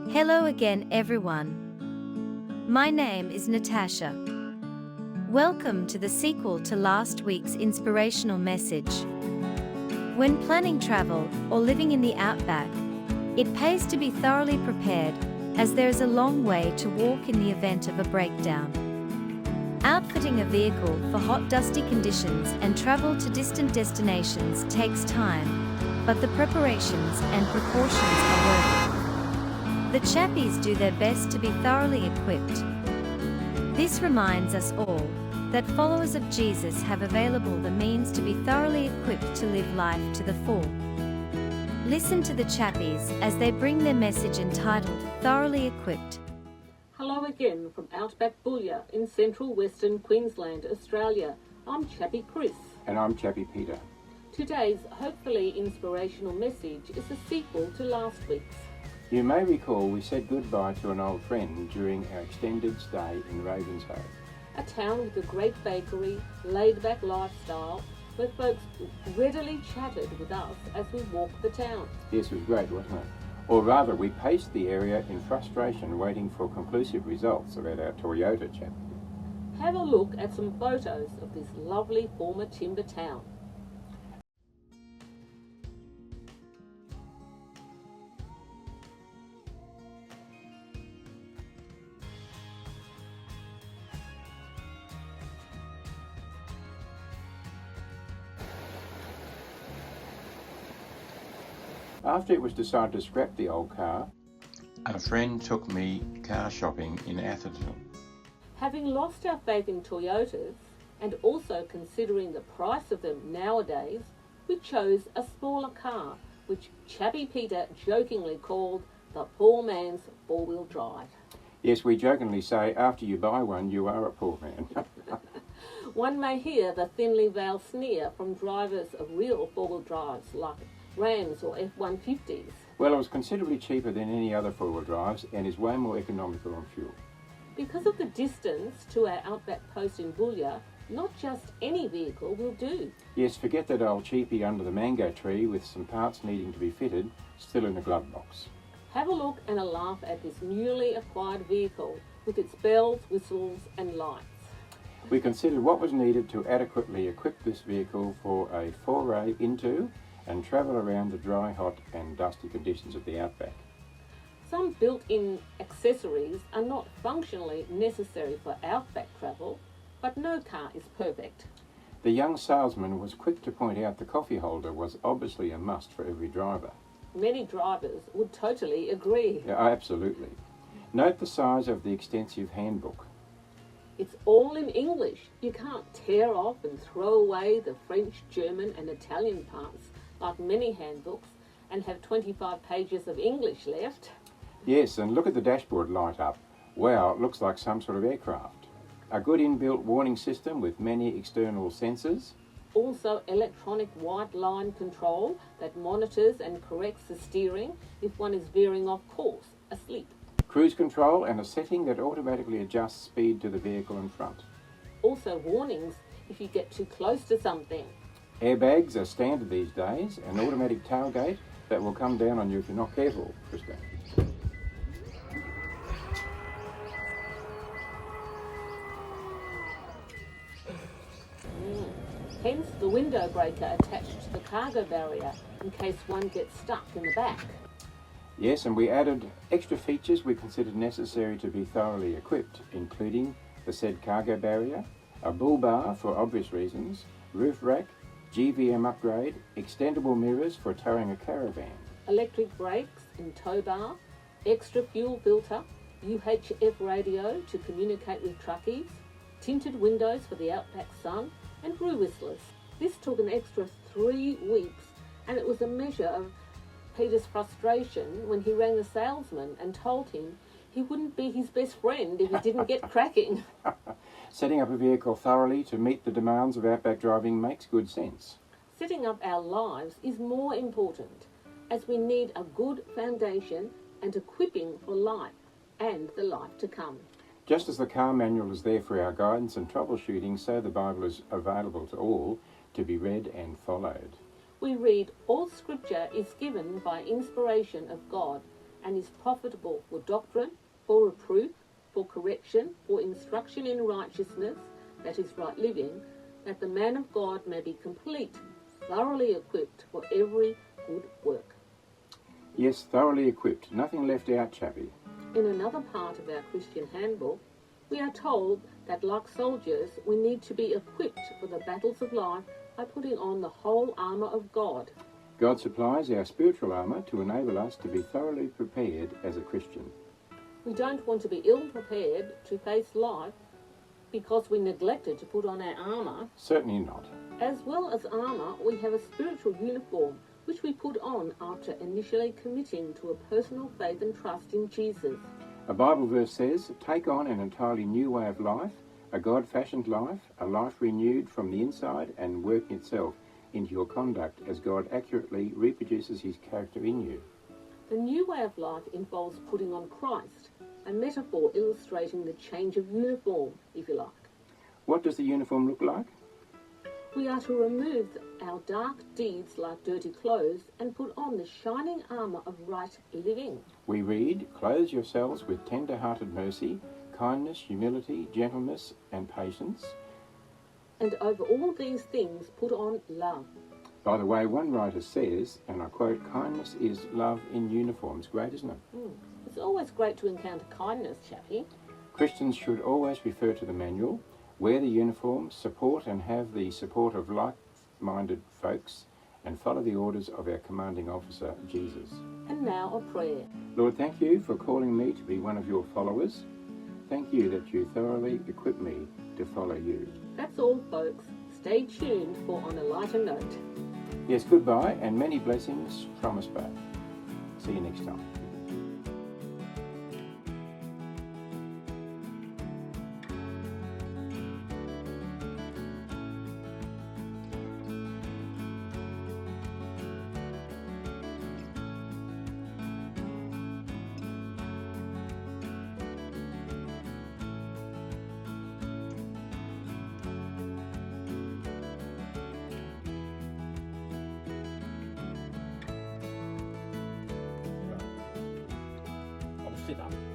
Hello again, everyone. My name is Natasha. Welcome to the sequel to last week's inspirational message. When planning travel or living in the outback, it pays to be thoroughly prepared, as there is a long way to walk in the event of a breakdown. Outfitting a vehicle for hot, dusty conditions and travel to distant destinations takes time, but the preparations and precautions are worth it. The Chappies do their best to be thoroughly equipped. This reminds us all that followers of Jesus have available the means to be thoroughly equipped to live life to the full. Listen to the Chappies as they bring their message entitled Thoroughly Equipped. Hello again from Outback Boolyah in central western Queensland, Australia. I'm Chappie Chris. And I'm Chappie Peter. Today's hopefully inspirational message is a sequel to last week's. You may recall we said goodbye to an old friend during our extended stay in Ravenshoe. A town with a great bakery, laid-back lifestyle, where folks readily chatted with us as we walked the town. Yes, it was great, wasn't it? Or rather, we paced the area in frustration waiting for conclusive results about our Toyota Chappie. Have a look at some photos of this lovely former timber town. After it was decided to scrap the old car, a friend took me car shopping in Atherton. Having lost our faith in Toyotas, and also considering the price of them nowadays, we chose a smaller car, which Chappie Peter jokingly called the poor man's four-wheel drive. Yes, we jokingly say, after you buy one, you are a poor man. One may hear the thinly veiled sneer from drivers of real four-wheel drives like Rams or F-150s. Well, it was considerably cheaper than any other four-wheel drives and is way more economical on fuel. Because of the distance to our outback post in Boolyah, not just any vehicle will do. Yes, forget that old cheapie under the mango tree with some parts needing to be fitted, still in the glove box. Have a look and a laugh at this newly acquired vehicle with its bells, whistles and lights. We considered what was needed to adequately equip this vehicle for a foray into and travel around the dry, hot and dusty conditions of the outback. Some built-in accessories are not functionally necessary for outback travel, but no car is perfect. The young salesman was quick to point out the coffee holder was obviously a must for every driver. Many drivers would totally agree. Yeah, absolutely. Note the size of the extensive handbook. It's all in English. You can't tear off and throw away the French, German and Italian parts like many handbooks and have 25 pages of English left. Yes, and look at the dashboard light up. Wow, it looks like some sort of aircraft. A good inbuilt warning system with many external sensors. Also electronic white line control that monitors and corrects the steering if one is veering off course, asleep. Cruise control and a setting that automatically adjusts speed to the vehicle in front. Also warnings if you get too close to something. Airbags are standard these days, an automatic tailgate that will come down on you if you're not careful, Krista. Hence the window breaker attached to the cargo barrier in case one gets stuck in the back. Yes, and we added extra features we considered necessary to be thoroughly equipped, including the said cargo barrier, a bull bar for obvious reasons, roof rack, GVM upgrade, extendable mirrors for towing a caravan, electric brakes and tow bar, extra fuel filter, UHF radio to communicate with truckies, tinted windows for the outback sun, and brew whistlers. This took an extra 3 weeks, and it was a measure of Peter's frustration when he rang the salesman and told him he wouldn't be his best friend if he didn't get cracking. Setting up a vehicle thoroughly to meet the demands of outback driving makes good sense. Setting up our lives is more important, as we need a good foundation and equipping for life and the life to come. Just as the car manual is there for our guidance and troubleshooting, so the Bible is available to all to be read and followed. We read, all scripture is given by inspiration of God and is profitable for doctrine, for reproof, for correction, for instruction in righteousness, that is right living, that the man of God may be complete, thoroughly equipped for every good work. Yes, thoroughly equipped. Nothing left out, Chappie. In another part of our Christian handbook, we are told that like soldiers, we need to be equipped for the battles of life by putting on the whole armour of God. God supplies our spiritual armour to enable us to be thoroughly prepared as a Christian. We don't want to be ill-prepared to face life because we neglected to put on our armour. Certainly not. As well as armour, we have a spiritual uniform which we put on after initially committing to a personal faith and trust in Jesus. A Bible verse says, "Take on an entirely new way of life, a God-fashioned life, a life renewed from the inside and working itself into your conduct as God accurately reproduces his character in you." The new way of life involves putting on Christ, a metaphor illustrating the change of uniform, if you like. What does the uniform look like? We are to remove our dark deeds like dirty clothes and put on the shining armour of right living. We read, "Clothe yourselves with tender-hearted mercy, kindness, humility, gentleness, and patience." And over all these things put on love. By the way, one writer says, and I quote, "Kindness is love in uniform." It's great, isn't it? It's always great to encounter kindness, Chappie. Christians should always refer to the manual, wear the uniform, support and have the support of like-minded folks, and follow the orders of our commanding officer, Jesus. And now a prayer. Lord, thank you for calling me to be one of your followers. Thank you that you thoroughly equip me to follow you. That's all, folks. Stay tuned for On a Lighter Note. Yes, goodbye and many blessings from us both. See you next time. Sit up.